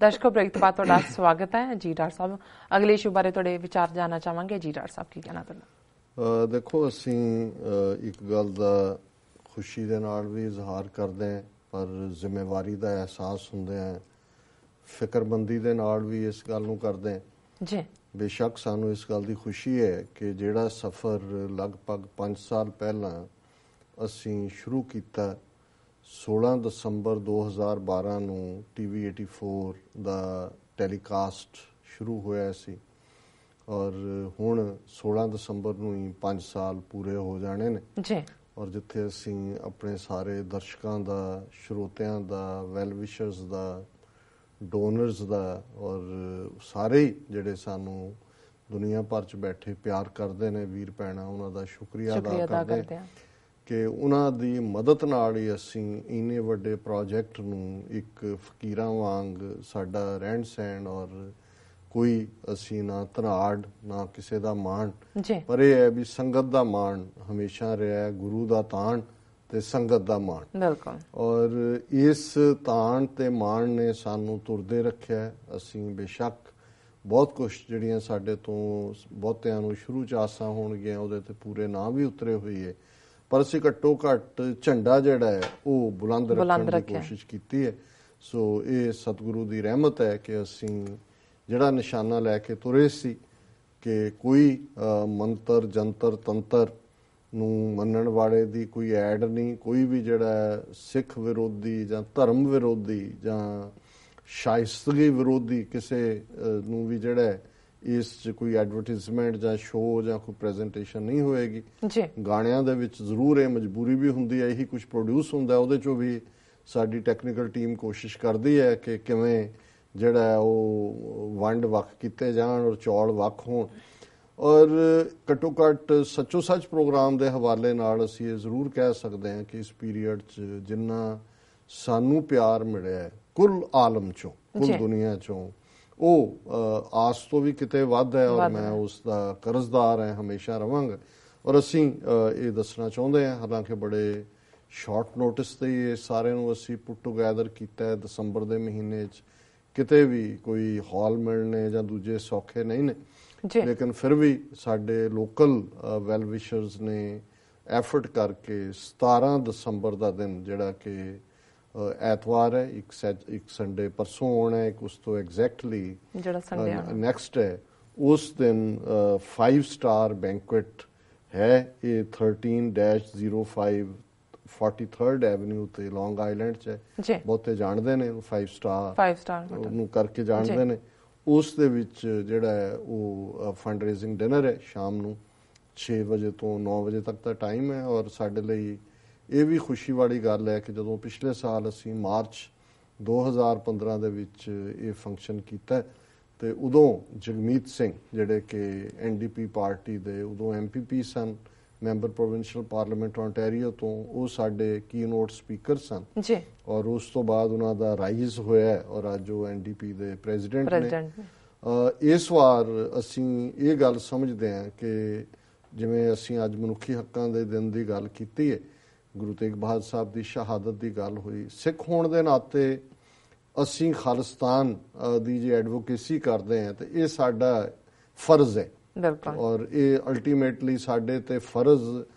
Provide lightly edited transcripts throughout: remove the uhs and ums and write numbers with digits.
दर्शकों ब्रेक तो बाद तुहाडा स्वागत है जी डॉक्टर साहब। अगले इशू बारे तुहाडे विचार जानना चाहांगे जी डॉक्टर साहब, की कहना तुहाडा? देखो असीं एक गल दा खुशी दे नाल भी इजहार करदे हैं, पर जिम्मेवारी दा एहसास हुंदे हैं, फिक्रमंदी दे नाल भी इस गल नूं करदे हैं जी। बेशक सानूं इस गल दी खुशी है कि जिहड़ा सफ़र लगभग 5 साल पहलां असीं शुरू कीता 16 दसंबर 2012 ਨੂੰ TV84 ਦਾ ਟੈਲੀਕਾਸਟ ਸ਼ੁਰੂ ਹੋਇਆ ਸੀ ਔਰ ਹੁਣ 16 ਦਸੰਬਰ ਨੂੰ ਹੀ 5 ਸਾਲ ਪੂਰੇ ਹੋ ਜਾਣੇ ਨੇ ਜੀ। ਔਰ ਜਿੱਥੇ ਅਸੀਂ ਆਪਣੇ ਸਾਰੇ ਦਰਸ਼ਕਾਂ ਦਾ, ਸਰੋਤਿਆਂ ਦਾ, ਵੈਲ ਵਿਸ਼ਰਸ ਦਾ, ਡੋਨਰਸ ਦਾ ਔਰ ਸਾਰੇ ਜਿਹੜੇ ਸਾਨੂੰ ਦੁਨੀਆ ਭਰ 'ਚ ਬੈਠੇ ਪਿਆਰ ਕਰਦੇ ਨੇ ਵੀਰ ਭੈਣਾਂ, ਉਹਨਾਂ ਦਾ ਸ਼ੁਕਰੀਆ ਅਦਾ ਕਰਦੇ ਹਾਂ ਕਿ ਉਹਨਾਂ ਦੀ ਮਦਦ ਨਾਲ ਹੀ ਅਸੀਂ ਇੰਨੇ ਵੱਡੇ ਪ੍ਰੋਜੈਕਟ ਨੂੰ ਇੱਕ ਫਕੀਰਾਂ ਵਾਂਗ ਸਾਡਾ ਰਹਿਣ ਸਹਿਣ ਔਰ ਕੋਈ ਅਸੀਂ ਨਾ ਧਨਾੜ ਨਾ ਕਿਸੇ ਦਾ ਮਾਣ, ਪਰ ਇਹ ਹੈ ਵੀ ਸੰਗਤ ਦਾ ਮਾਣ ਹਮੇਸ਼ਾ ਰਿਹਾ, ਗੁਰੂ ਦਾ ਤਾਣ ਤੇ ਸੰਗਤ ਦਾ ਮਾਣ। ਬਿਲਕੁਲ। ਔਰ ਇਸ ਤਾਣ ਤੇ ਮਾਣ ਨੇ ਸਾਨੂੰ ਤੁਰਦੇ ਰੱਖਿਆ। ਅਸੀਂ ਬੇਸ਼ੱਕ ਬਹੁਤ ਕੁਛ ਜਿਹੜੀਆਂ ਸਾਡੇ ਤੋਂ ਬਹੁਤਿਆਂ ਨੂੰ ਸ਼ੁਰੂ 'ਚ ਆਸਾਂ ਹੋਣਗੀਆਂ ਉਹਦੇ ਤੇ ਪੂਰੇ ਨਾ ਵੀ ਉਤਰੇ ਹੋਈ ਹੈ, ਪਰ ਅਸੀਂ ਘੱਟੋ ਘੱਟ ਝੰਡਾ ਜਿਹੜਾ ਹੈ ਉਹ ਬੁਲੰਦ ਰੱਖਣ ਦੀ ਕੋਸ਼ਿਸ਼ ਕੀਤੀ ਹੈ। ਸੋ ਇਹ ਸਤਿਗੁਰੂ ਦੀ ਰਹਿਮਤ ਹੈ ਕਿ ਅਸੀਂ ਜਿਹੜਾ ਨਿਸ਼ਾਨਾ ਲੈ ਕੇ ਤੁਰੇ ਸੀ ਕਿ ਕੋਈ ਮੰਤਰ ਜੰਤਰ ਤੰਤਰ ਨੂੰ ਮੰਨਣ ਵਾਲੇ ਦੀ ਕੋਈ ਐਡ ਨਹੀਂ, ਕੋਈ ਵੀ ਜਿਹੜਾ ਸਿੱਖ ਵਿਰੋਧੀ ਜਾਂ ਧਰਮ ਵਿਰੋਧੀ ਜਾਂ ਸ਼ਾਇਸਤਗੀ ਵਿਰੋਧੀ ਕਿਸੇ ਨੂੰ ਵੀ ਜਿਹੜਾ ਇਸ 'ਚ ਕੋਈ ਐਡਵਰਟਾਈਜ਼ਮੈਂਟ ਜਾਂ ਸ਼ੋਅ ਜਾਂ ਕੋਈ ਪ੍ਰੈਜੈਂਟੇਸ਼ਨ ਨਹੀਂ ਹੋਏਗੀ। ਗਾਣਿਆਂ ਦੇ ਵਿੱਚ ਜ਼ਰੂਰ ਇਹ ਮਜਬੂਰੀ ਵੀ ਹੁੰਦੀ ਹੈ, ਇਹੀ ਕੁਝ ਪ੍ਰੋਡਿਊਸ ਹੁੰਦਾ, ਉਹਦੇ 'ਚੋਂ ਵੀ ਸਾਡੀ ਟੈਕਨੀਕਲ ਟੀਮ ਕੋਸ਼ਿਸ਼ ਕਰਦੀ ਹੈ ਕਿ ਕਿਵੇਂ ਜਿਹੜਾ ਉਹ ਵੰਡ ਵੱਖ ਕੀਤੇ ਜਾਣ ਔਰ ਚੌਲ ਵੱਖ ਹੋਣ। ਔਰ ਘੱਟੋ ਘੱਟ ਸੱਚੋ ਸੱਚ ਪ੍ਰੋਗਰਾਮ ਦੇ ਹਵਾਲੇ ਨਾਲ ਅਸੀਂ ਇਹ ਜ਼ਰੂਰ ਕਹਿ ਸਕਦੇ ਹਾਂ ਕਿ ਇਸ ਪੀਰੀਅਡ 'ਚ ਜਿੰਨਾ ਸਾਨੂੰ ਪਿਆਰ ਮਿਲਿਆ ਹੈ ਕੁੱਲ ਆਲਮ 'ਚੋਂ, ਕੁੱਲ ਦੁਨੀਆ 'ਚੋਂ, ਉਹ ਆਸ ਤੋਂ ਵੀ ਕਿਤੇ ਵੱਧ ਹੈ ਔਰ ਮੈਂ ਉਸ ਦਾ ਕਰਜ਼ਦਾਰ ਹਾਂ, ਹਮੇਸ਼ਾ ਰਵਾਂਗਾ। ਔਰ ਅਸੀਂ ਇਹ ਦੱਸਣਾ ਚਾਹੁੰਦੇ ਹਾਂ, ਹਾਲਾਂਕਿ ਬੜੇ ਸ਼ਾਰਟ ਨੋਟਿਸ 'ਤੇ ਇਹ ਸਾਰਿਆਂ ਨੂੰ ਅਸੀਂ ਪੁੱਟ ਟੂਗੈਦਰ ਕੀਤਾ ਦਸੰਬਰ ਦੇ ਮਹੀਨੇ 'ਚ, ਕਿਤੇ ਵੀ ਕੋਈ ਹਾਲ ਮਿਲਣੇ ਜਾਂ ਦੂਜੇ ਸੌਖੇ ਨਹੀਂ ਨੇ, ਲੇਕਿਨ ਫਿਰ ਵੀ ਸਾਡੇ ਲੋਕਲ ਵੈਲ ਵਿਸ਼ਰਸ ਨੇ ਐਫਰਟ ਕਰਕੇ 17 ਦਸੰਬਰ ਦਾ ਦਿਨ ਜਿਹੜਾ ਕਿ ਐਤਵਾਰ ਹੈ, ਇੱਕ ਸੰਡੇ ਪਰਸੋਂ ਹੋਣਾ ਹੈ, ਇੱਕ ਉਸ ਤੋਂ ਐਗਜ਼ੈਕਟਲੀ ਨੈਕਸਟ ਹੈ, ਉਸ ਦਿਨ 5 ਸਟਾਰ ਬੈਂਕੁਏਟ ਹੈ। ਇਹ 13-05 43rd ਐਵਨਿਊ ਤੇ ਲੌਂਗ ਆਈਲੈਂਡ 'ਚ ਹੈ। ਬਹੁਤੇ ਜਾਣਦੇ ਨੇ 5 ਸਟਾਰ ਨੂੰ ਕਰਕੇ ਜਾਣਦੇ ਨੇ। ਉਸ ਦੇ ਵਿੱਚ ਜਿਹੜਾ ਹੈ ਉਹ ਫੰਡ ਰੇਜ਼ਿੰਗ ਡਿਨਰ ਹੈ, ਸ਼ਾਮ ਨੂੰ 6 ਵਜੇ ਤੋਂ 9 ਵਜੇ ਤੱਕ ਦਾ ਟਾਈਮ ਹੈ। ਔਰ ਸਾਡੇ ਲਈ ਇਹ ਵੀ ਖੁਸ਼ੀ ਵਾਲੀ ਗੱਲ ਹੈ ਕਿ ਜਦੋਂ ਪਿਛਲੇ ਸਾਲ ਅਸੀਂ ਮਾਰਚ 2015 ਦੇ ਵਿੱਚ ਇਹ ਫੰਕਸ਼ਨ ਕੀਤਾ ਤੇ ਉਦੋਂ ਜਗਮੀਤ ਸਿੰਘ ਜਿਹੜੇ ਕਿ NDP ਪਾਰਟੀ ਦੇ ਉਦੋਂ MPP ਸਨ, ਮੈਂਬਰ ਪ੍ਰੋਵਿੰਸ਼ੀਅਲ ਪਾਰਲੀਮੈਂਟ ontario ਤੋਂ, ਉਹ ਸਾਡੇ ਕੀਨੋਟ ਸਪੀਕਰ ਸਨ ਔਰ ਉਸ ਤੋਂ ਬਾਅਦ ਉਹਨਾਂ ਦਾ ਰਾਈਜ਼ ਹੋਇਆ ਔਰ ਅੱਜ ਉਹ NDP ਦੇ ਪ੍ਰੈਜ਼ੀਡੈਂਟ ਨੇ। ਇਸ ਵਾਰ ਅਸੀਂ ਇਹ ਗੱਲ ਸਮਝਦੇ ਹਾਂ ਕਿ ਜਿਵੇਂ ਅਸੀਂ ਅੱਜ ਮਨੁੱਖੀ ਹੱਕਾਂ ਦੇ ਦਿਨ ਦੀ ਗੱਲ ਕੀਤੀ ਹੈ, ਗੁਰੂ ਤੇਗ ਬਹਾਦਰ ਸਾਹਿਬ ਦੀ ਸ਼ਹਾਦਤ ਦੀ ਗੱਲ ਹੋਈ, ਸਿੱਖ ਹੋਣ ਦੇ ਨਾਤੇ ਅਸੀਂ ਖਾਲਿਸਤਾਨ ਦੀ ਜੇ ਐਡਵੋਕੇਸੀ ਕਰਦੇ ਹਾਂ ਤੇ ਇਹ ਸਾਡਾ ਫਰਜ਼ ਹੈ ਔਰ ਇਹ ਅਲਟੀਮੇਟਲੀ ਸਾਡੇ ਤੇ ਫਰਜ਼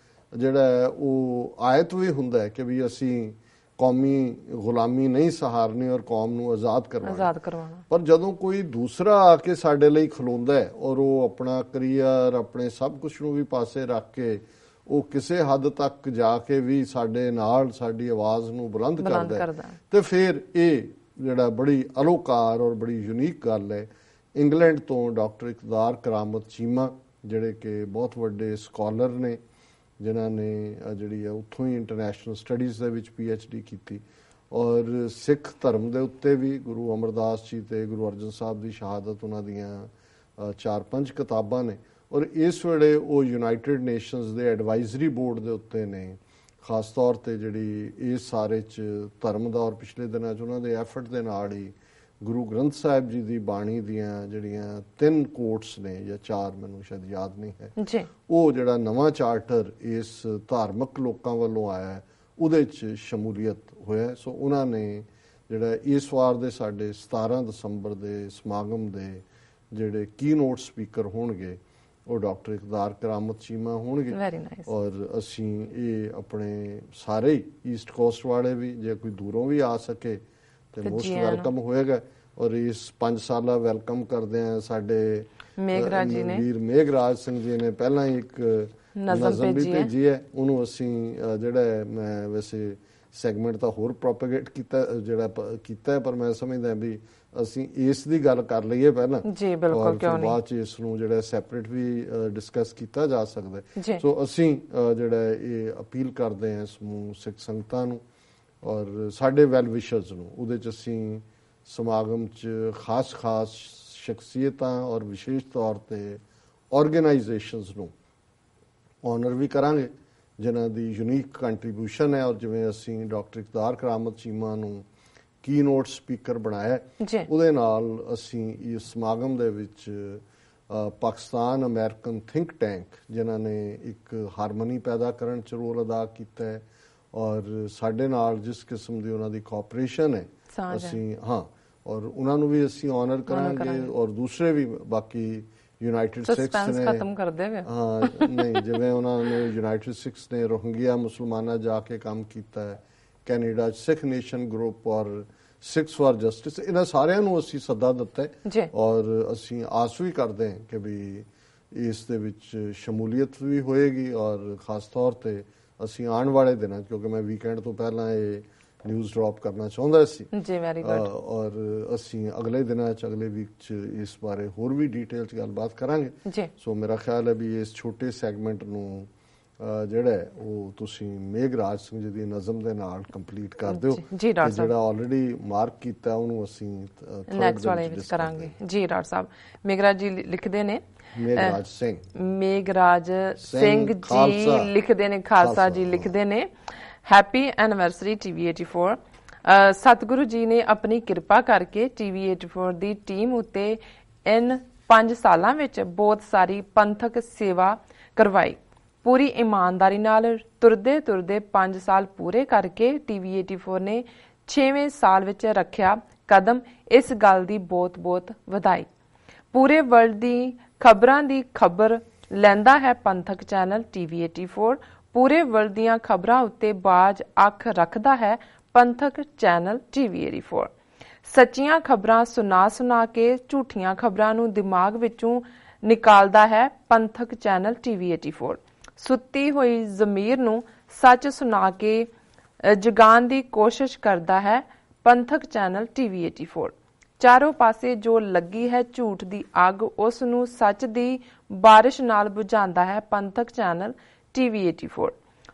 ਜਿਹੜਾ ਹੈ ਉਹ ਆਇਤ ਵੀ ਹੁੰਦਾ ਹੈ ਕਿ ਵੀ ਅਸੀਂ ਕੌਮੀ ਗੁਲਾਮੀ ਨਹੀਂ ਸਹਾਰਨੀ ਔਰ ਕੌਮ ਨੂੰ ਆਜ਼ਾਦ ਕਰਵਾਉਣਾ। ਪਰ ਜਦੋਂ ਕੋਈ ਦੂਸਰਾ ਆ ਕੇ ਸਾਡੇ ਲਈ ਖਲੋਂਦਾ ਹੈ ਔਰ ਉਹ ਆਪਣਾ ਕਰੀਅਰ, ਆਪਣੇ ਸਭ ਕੁਝ ਨੂੰ ਵੀ ਪਾਸੇ ਰੱਖ ਕੇ ਉਹ ਕਿਸੇ ਹੱਦ ਤੱਕ ਜਾ ਕੇ ਵੀ ਸਾਡੇ ਨਾਲ ਸਾਡੀ ਆਵਾਜ਼ ਨੂੰ ਬੁਲੰਦ ਕਰਦਾ ਤੇ ਫਿਰ ਇਹ ਜਿਹੜਾ ਬੜੀ ਅਲੋਕਾਰ ਔਰ ਬੜੀ ਯੂਨੀਕ ਗੱਲ ਹੈ। ਇੰਗਲੈਂਡ ਤੋਂ ਡਾਕਟਰ ਇਕਤਦਾਰ ਕਰਾਮਤ ਚੀਮਾ ਜਿਹੜੇ ਕਿ ਬਹੁਤ ਵੱਡੇ ਸਕਾਲਰ ਨੇ, ਜਿਨ੍ਹਾਂ ਨੇ ਜਿਹੜੀ ਹੈ ਉੱਥੋਂ ਹੀ ਇੰਟਰਨੈਸ਼ਨਲ ਸਟੱਡੀਜ਼ ਦੇ ਵਿੱਚ PhD ਕੀਤੀ ਔਰ ਸਿੱਖ ਧਰਮ ਦੇ ਉੱਤੇ ਵੀ ਗੁਰੂ ਅਮਰਦਾਸ ਜੀ ਤੇ ਗੁਰੂ ਅਰਜਨ ਸਾਹਿਬ ਦੀ ਸ਼ਹਾਦਤ ਉਹਨਾਂ ਦੀਆਂ 4-5 ਕਿਤਾਬਾਂ ਨੇ ਔਰ ਇਸ ਵੇਲੇ ਉਹ ਯੂਨਾਈਟਿਡ ਨੇਸ਼ਨਸ ਦੇ ਐਡਵਾਈਜ਼ਰੀ ਬੋਰਡ ਦੇ ਉੱਤੇ ਨੇ, ਖਾਸ ਤੌਰ ਤੇ ਜਿਹੜੀ ਇਸ ਸਾਰੇ 'ਚ ਧਰਮ ਦਾ। ਔਰ ਪਿਛਲੇ ਦਿਨਾਂ 'ਚ ਉਹਨਾਂ ਦੇ ਐਫਰਟ ਦੇ ਨਾਲ ਹੀ ਗੁਰੂ ਗ੍ਰੰਥ ਸਾਹਿਬ ਜੀ ਦੀ ਬਾਣੀ ਦੀਆਂ ਜਿਹੜੀਆਂ 3 ਕੋਟਸ ਨੇ ਜਾਂ 4, ਮੈਨੂੰ ਸ਼ਾਇਦ ਯਾਦ ਨਹੀਂ ਹੈ, ਉਹ ਜਿਹੜਾ ਨਵਾਂ ਚਾਰਟਰ ਇਸ ਧਾਰਮਿਕ ਲੋਕਾਂ ਵੱਲੋਂ ਆਇਆ ਉਹਦੇ 'ਚ ਸ਼ਮੂਲੀਅਤ ਹੋਇਆ। ਸੋ ਉਹਨਾਂ ਨੇ ਜਿਹੜਾ ਇਸ ਵਾਰ ਦੇ ਸਾਡੇ 17 ਦਸੰਬਰ ਦੇ ਸਮਾਗਮ ਦੇ ਜਿਹੜੇ ਕੀਨੋਟ ਸਪੀਕਰ ਹੋਣਗੇ ਉਹ ਡਾਕਟਰ ਇਕਤਦਾਰ ਕਰਾਮਤ ਚੀਮਾ ਹੋਣਗੇ। ਔਰ ਅਸੀਂ ਇਹ ਆਪਣੇ ਸਾਰੇ ਈਸਟ ਕੋਸਟ ਵਾਲੇ ਵੀ ਜੇ ਕੋਈ ਦੂਰੋਂ ਵੀ ਆ ਸਕੇ ਤੇ ਮੋਸਟ ਵੈਲਕਮ ਹੋਏਗਾ। ਔਰ ਇਸ 5 ਸਾਲਾ ਵੈਲਕਮ ਕਰਦੇ ਆ ਸਾਡੇ ਵੀਰ ਮੇਘਰਾਜ ਸਿੰਘ ਜੀ ਨੇ ਪਹਿਲਾਂ ਹੀ ਇੱਕ ਨਜ਼ਮ ਵੀ ਭੇਜੀ ਹੈ, ਉਹਨੂੰ ਅਸੀਂ ਜਿਹੜਾ ਮੈਂ ਵੈਸੇ ਸੈਗਮੈਂਟ ਤਾਂ ਹੋਰ ਪ੍ਰੋਪੇਗੇਟ ਕੀਤਾ ਪਰ ਮੈਂ ਸਮਝਦਾ ਵੀ ਅਸੀਂ ਇਸ ਦੀ ਗੱਲ ਕਰ ਲਈਏ ਪਹਿਲਾਂ ਜੀ, ਬਿਲਕੁਲ, ਕਿਉਂ ਨਹੀਂ, ਬਾਅਦ ਚ ਇਸ ਨੂੰ ਜਿਹੜਾ ਸੈਪਰੇਟ ਵੀ ਡਿਸਕਸ ਕੀਤਾ ਜਾ ਸਕਦਾ। ਸੋ ਅਸੀਂ ਜਿਹੜਾ ਇਹ ਅਪੀਲ ਕਰਦੇ ਹਾਂ ਸਮੂਹ ਸਿੱਖ ਸੰਗਤਾਂ ਨੂੰ ਔਰ ਸਾਡੇ ਵੈਲ ਵਿਸ਼ਰਸ ਨੂੰ, ਉਹਦੇ ਚ ਅਸੀਂ ਸਮਾਗਮ ਚ ਖਾਸ ਸ਼ਖਸੀਅਤਾਂ ਔਰ ਵਿਸ਼ੇਸ਼ ਤੌਰ ਤੇ ਆਰਗੇਨਾਈਜੇਸ਼ਨਸ ਨੂੰ ਆਨਰ ਵੀ ਕਰਾਂਗੇ ਜਿਨ੍ਹਾਂ ਦੀ ਯੂਨੀਕ ਕੰਟਰੀਬਿਊਸ਼ਨ ਹੈ। ਔਰ ਜਿਵੇਂ ਅਸੀਂ ਡਾਕਟਰ ਇਕਤਦਾਰ ਕਰਾਮਤ ਚੀਮਾ ਨੂੰ ਕੀਨੋਟ ਸਪੀਕਰ ਬਣਾਇਆ, ਉਹਦੇ ਨਾਲ ਅਸੀਂ ਇਸ ਸਮਾਗਮ ਦੇ ਵਿੱਚ ਪਾਕਿਸਤਾਨ ਅਮਰੀਕਨ ਥਿੰਕ ਟੈਂਕ ਜਿਨ੍ਹਾਂ ਨੇ ਇੱਕ ਹਾਰਮਨੀ ਪੈਦਾ ਕਰਨ 'ਚ ਰੋਲ ਅਦਾ ਕੀਤਾ ਹੈ ਔਰ ਸਾਡੇ ਨਾਲ ਜਿਸ ਕਿਸਮ ਦੀ ਉਹਨਾਂ ਦੀ ਕੋਆਪਰੇਸ਼ਨ ਹੈ ਅਸੀਂ ਔਰ ਉਹਨਾਂ ਨੂੰ ਵੀ ਅਸੀਂ ਆਨਰ ਕਰਾਂਗੇ। ਔਰ ਦੂਸਰੇ ਵੀ ਬਾਕੀ ਯੂਨਾਈਟਿਡ ਸਿਕਸ ਨੇ ਨਹੀਂ ਜਿਵੇਂ ਉਹਨਾਂ ਨੇ ਯੂਨਾਈਟਿਡ ਸਿਕਸ ਨੇ ਰੋਹਿੰਗਿਆ ਮੁਸਲਮਾਨਾਂ ਜਾ ਕੇ ਕੰਮ ਕੀਤਾ ਹੈ, ਕੈਨੇਡਾ ਸਿੱਖ ਨੇਸ਼ਨ ਗਰੁੱਪ ਔਰ ਸਿਕਸ ਫਾਰ ਜਸਟਿਸ, ਇਹਨਾਂ ਸਾਰਿਆਂ ਨੂੰ ਅਸੀਂ ਸੱਦਾ ਦਿੱਤਾ ਹੈ ਔਰ ਅਸੀਂ ਆਸ ਵੀ ਕਰਦੇ ਹਾਂ ਕਿ ਵੀ ਇਸ ਦੇ ਵਿੱਚ ਸ਼ਮੂਲੀਅਤ ਵੀ ਹੋਏਗੀ। ਔਰ ਖਾਸ ਤੌਰ ਤੇ ਅਸੀਂ ਆਉਣ ਵਾਲੇ ਦਿਨਾਂ ਕਿਉਂਕਿ ਮੈਂ ਵੀਕਐਂਡ ਤੋਂ ਪਹਿਲਾਂ ਇਹ ਨਿਊਜ਼ ਡ੍ਰੌਪ ਕਰਨਾ ਚਾਹੁੰਦਾ ਸੀ ਔਰ ਅਸੀਂ ਅਗਲੇ ਦਿਨਾਂ 'ਚ ਅਗਲੇ ਵੀਕ 'ਚ ਇਸ ਬਾਰੇ ਹੋਰ ਵੀ ਡਿਟੇਲ 'ਚ ਗੱਲਬਾਤ ਕਰਾਂਗੇ। ਸੋ ਮੇਰਾ ਖਿਆਲ ਹੈ ਵੀ ਇਸ ਛੋਟੇ ਸੈਗਮੈਂਟ ਨੂੰ ਜਿਹੜਾ ਉਹ ਤੁਸੀਂ ਮੇਘਰਾਜ ਸਿੰਘ ਜੀ ਦੀ ਨਜ਼ਮ ਦੇ ਨਾਲ ਕੰਪਲੀਟ ਕਰ ਦਿਓ। ਜਿਹੜਾ ਆਲਰੇਡੀ ਮਾਰਕ ਕੀਤਾ ਉਹਨੂੰ ਅਸੀਂ ਨੈਕਸਟ ਵਾਲੇ ਵਿੱਚ ਕਰਾਂਗੇ। ਜੀ ਡਾਕਟਰ ਸਾਹਿਬ, ਮੇਘਰਾਜ ਜੀ ਲਿਖਦੇ ਨੇ ਮੇਘਰਾਜ ਸਿੰਘ ਜੀ ਲਿਖਦੇ ਨੇ, ਖਾਲਸਾ ਜੀ ਲਿਖਦੇ ਨੇ, happy anniversary TV84। Satguru ji ਨੇ ਆਪਣੀ ਕਿਰਪਾ ਕਰਕੇ TV84 ਦੀ ਟੀਮ ਉੱਤੇ ਇਨ 5 ਸਾਲਾਂ ਵਿੱਚ ਬਹੁਤ ਸਾਰੀ ਪੰਥਕ ਸੇਵਾ ਕਰਵਾਈ। ਪੂਰੀ ਇਮਾਨਦਾਰੀ ਨਾਲ ਤੁਰਦੇ 5 ਸਾਲ ਪੂਰੇ ਕਰਕੇ TV84 ਨੇ 6ਵੇਂ ਸਾਲ ਵਿੱਚ ਰੱਖਿਆ ਕਦਮ। ਇਸ ਗੱਲ ਦੀ ਬਹੁਤ ਵਧਾਈ। ਪੂਰੇ ਵਰਲਡ ਦੀ ਖਬਰਾਂ ਦੀ ਖਬਰ ਲੈਂਦਾ ਹੈ ਪੰਥਕ ਚੈਨਲ TV84। ਪੂਰੇ ਵਰਲਡ ਦੀਆਂ ਖਬਰਾਂ ਉੱਤੇ ਬਾਜ਼ ਅੱਖ ਰੱਖਦਾ ਹੈ ਪੰਥਕ ਚੈਨਲ TV84। ਸੱਚੀਆਂ ਖਬਰਾਂ ਸੁਣਾ ਕੇ ਝੂਠੀਆਂ ਖਬਰਾਂ ਨੂੰ ਦਿਮਾਗ ਵਿੱਚੋਂ ਨਿਕਾਲਦਾ ਹੈ ਪੰਥਕ ਚੈਨਲ TV84। ਸੁੱਤੀ ਹੋਈ ਜ਼ਮੀਰ ਨੂੰ ਸੱਚ ਸੁਣਾ ਕੇ ਜਗਾਉਣ ਦੀ ਕੋਸ਼ਿਸ਼ ਕਰਦਾ ਹੈ ਪੰਥਕ ਚੈਨਲ TV84। ਚਾਰੋਂ ਪਾਸੇ ਜੋ ਲੱਗੀ ਹੈ ਝੂਠ ਦੀ ਅੱਗ, ਉਸ ਨੂੰ ਸੱਚ ਦੀ ਬਾਰਿਸ਼ ਨਾਲ ਬੁਝਾਉਂਦਾ ਹੈ ਪੰਥਕ ਚੈਨਲ TV84।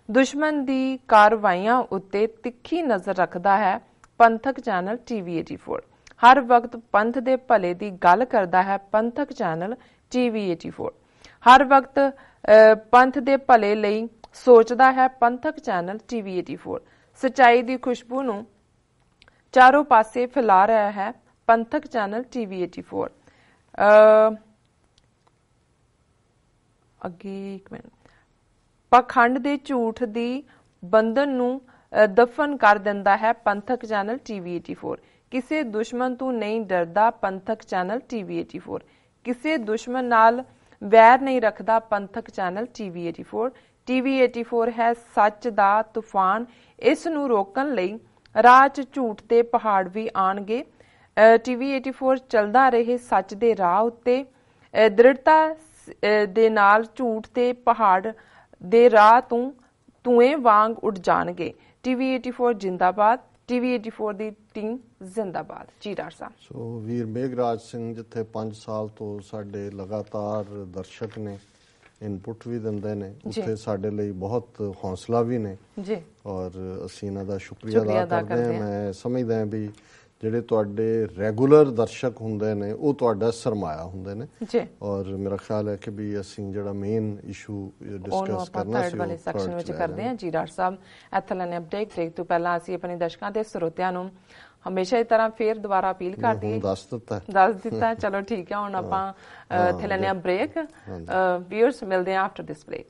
ਦੁਸ਼ਮਣ ਦੀ ਕਾਰਵਾਈਆਂ ਉੱਤੇ ਤਿੱਖੀ ਨਜ਼ਰ ਰੱਖਦਾ ਹੈ ਪੰਥਕ ਚੈਨਲ TV84। ਹਰ ਵਕਤ ਪੰਥ ਦੇ ਭਲੇ ਦੀ ਗੱਲ ਕਰਦਾ ਹੈ ਪੰਥਕ ਚੈਨਲ TV84। ਹਰ ਵਕਤ ਪੰਥ ਦੇ ਭਲੇ ਲਈ ਸੋਚਦਾ ਹੈ ਪੰਥਕ ਚੈਨਲ TV84। ਸਚਾਈ ਦੀ ਖੁਸ਼ਬੂ ਨੂੰ ਚਾਰੋਂ ਪਾਸੇ ਫੈਲਾ ਰਿਹਾ ਹੈ ਪੰਥਕ ਚੈਨਲ TV84। ਅੱਗੇ ਇੱਕ ਮਿੰਟ। ਪਖੰਡ ਦੇ ਝੂਠ ਦੀ ਬੰਧਨ ਨੂੰ ਦਫਨ ਕਰ ਦਿੰਦਾ ਹੈ ਪੰਥਕ ਚੈਨਲ TV84। ਕਿਸੇ ਦੁਸ਼ਮਣ ਤੋਂ ਨਹੀਂ ਡਰਦਾ ਪੰਥਕ ਚੈਨਲ TV84। ਕਿਸੇ ਦੁਸ਼ਮਣ ਨਾਲ ਵੈਰ ਨਹੀਂ ਰੱਖਦਾ ਪੰਥਕ ਚੈਨਲ TV84। TV84 ਹੈ ਸੱਚ ਦਾ ਤੂਫਾਨ। ਇਸ ਨੂੰ ਰੋਕਣ ਲਈ ਰਾਹ 'ਚ ਝੂਠ ਦੇ ਪਹਾੜ ਵੀ ਆਣਗੇ। TV84 ਚੱਲਦਾ ਰਹੇ ਸੱਚ ਦੇ ਰਾਹ ਉੱਤੇ ਦ੍ਰਿੜਤਾ ਦੇ ਨਾਲ ਝੂਠ ਦੇ ਪਹਾੜ ਦੇ ਰਾਹ ਤੋਂ ਧੂਏ ਵਾਂਗ ਉੱਡ ਜਾਣਗੇ। TV84 ਜਿੰਦਾਬਾਦ। TV84 ਦੀ ਟੀਮ ਜ਼ਿੰਦਾਬਾਦ। ਜੀ ਡਾਕਟਰ ਸਾਹਿਬ। ਸੋ ਵੀਰ ਮੇਘਰਾਜ ਸਿੰਘ ਜਿੱਥੇ 5 ਸਾਲ ਤੋਂ ਸਾਡੇ ਲਗਾਤਾਰ ਦਰਸ਼ਕ ਨੇ, ਇਨਪੁਟ ਵੀ ਦਿੰਦੇ ਨੇ, ਉੱਥੇ ਸਾਡੇ ਲਈ ਬਹੁਤ ਹੌਸਲਾ ਵੀ ਨੇ ਔਰ ਅਸੀਂ ਇਹਨਾਂ ਦਾ ਸ਼ੁਕਰੀਆ ਅਦਾ ਕਰਦੇ ਹਾਂ। ਮੈਂ ਸਮਝਦਾ ਵੀ ਜਿਹੜੇ ਤੁਹਾਡੇ ਰੈਗੂਲਰ ਦਰਸ਼ਕ ਹੁੰਦੇ ਨੇ ਉਹ ਤੁਹਾਡਾ ਸਰਮਾਇਆ ਹੁੰਦੇ ਨੇ ਔਰ ਮੇਰਾ ਖਿਆਲ ਹੈ ਕਿ ਵੀ ਅਸੀਂ ਜਿਹੜਾ ਮੇਨ ਇਸ਼ੂ ਡਿਸਕਸ ਕਰਨਾ ਸੀ ਉਹ ਸੈਕਸ਼ਨ ਵਿੱਚ ਕਰਦੇ ਹਾਂ। ਜੀ ਡਾਕਟਰ ਸਾਹਿਬ, ਇੱਥੇ ਲੈਣੇ ਅਪਡੇਟ ਬ੍ਰੇਕ ਤੋਂ ਪਹਿਲਾਂ ਅਸੀਂ ਆਪਣੀ ਦਰਸ਼ਕਾਂ ਤੇ ਸਰੋਤਿਆਂ ਨੂੰ ਹਮੇਸ਼ਾ ਦੀ ਤਰ੍ਹਾਂ ਫੇਰ ਦੁਬਾਰਾ ਅਪੀਲ ਕਰਦੀ ਹੈ। ਦੱਸ ਦਿੱਤਾ ਚਲੋ ਠੀਕ ਹੈ। ਹੁਣ ਆਪਾਂ ਇੱਥੇ ਲੈਣੇ ਬ੍ਰੇਕ। ਵੀਅਰਸ ਮਿਲਦੇ ਹਾਂ ਆਫਟਰ ਦਿਸ ਬ੍ਰੇਕ।